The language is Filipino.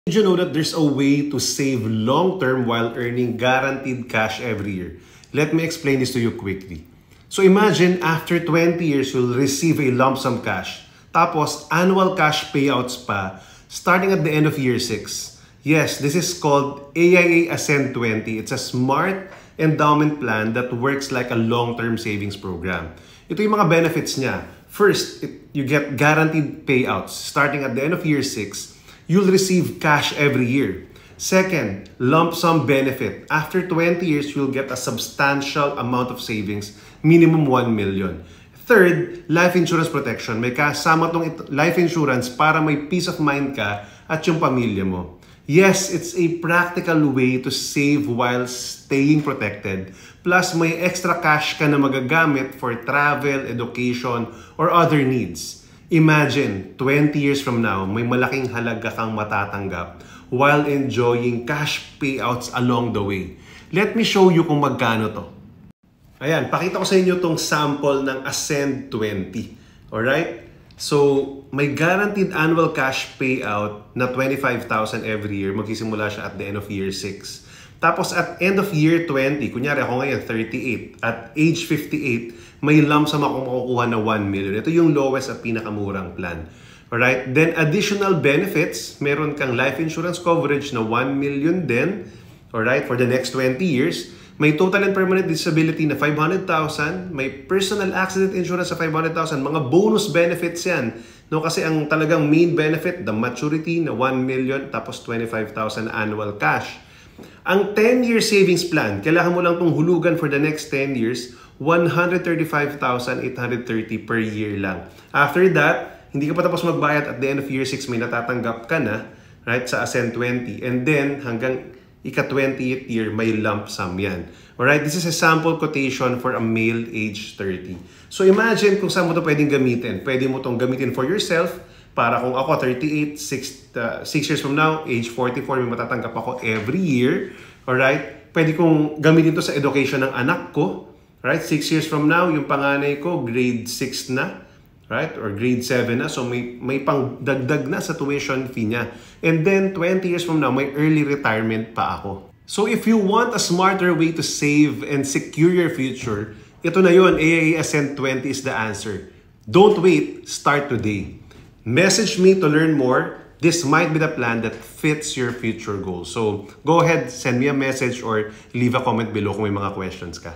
Did you know that there's a way to save long-term while earning guaranteed cash every year? Let me explain this to you quickly. So imagine after 20 years, you'll receive a lump sum cash. Tapos annual cash payouts pa starting at the end of year 6. Yes, this is called AIA Ascend 20. It's a smart endowment plan that works like a long-term savings program. Ito yung mga benefits niya. First, you get guaranteed payouts starting at the end of year 6. You'll receive cash every year. Second, lump sum benefit. After 20 years, you'll get a substantial amount of savings, minimum 1 million. Third, life insurance protection. May kasama tong life insurance para may peace of mind ka at yung pamilya mo. Yes, it's a practical way to save while staying protected. Plus, may extra cash ka na magagamit for travel, education, or other needs. Imagine, 20 years from now, may malaking halaga kang matatanggap while enjoying cash payouts along the way. Let me show you kung magkano to. Ayan, pakita ko sa inyo tong sample ng Ascend 20. Alright? So, may guaranteed annual cash payout na 25,000 every year. Magsisimula siya at the end of year 6. Tapos at end of year 20, kunyari ako ngayon 38, at age 58, may lump sum akong makukuha na 1 million. Ito yung lowest at pinakamurang plan. Alright? Then additional benefits, meron kang life insurance coverage na 1 million din. Alright? For the next 20 years. May total and permanent disability na 500,000. May personal accident insurance sa 500,000. Mga bonus benefits yan. No, kasi ang talagang main benefit, the maturity na 1 million tapos 25,000 annual cash. Ang 10-year savings plan, kailangan mo lang itong hulugan for the next 10 years, 135,830 per year lang. After that, hindi ka pa tapos magbayad at the end of year 6, may natatanggap ka na, right, sa Ascend 20. And then, hanggang ika-20th year, may lump sum yan. Alright, this is a sample quotation for a male age 30. So imagine kung saan mo ito pwedeng gamitin. Pwede mo itong gamitin for yourself, para kung ako 38, 6 years from now, age 44, may matatanggap ako every year. Alright, pwede kong gamitin ito sa education ng anak ko. Alright, 6 years from now, yung panganay ko, grade 6 na. Right? Or grade 7 na. So may pang dagdag na sa tuition fee niya. And then 20 years from now, may early retirement pa ako. So if you want a smarter way to save and secure your future, ito na yun, AIA Ascend 20 is the answer. Don't wait, start today. Message me to learn more. This might be the plan that fits your future goals. So go ahead, send me a message or leave a comment below kung may mga questions ka.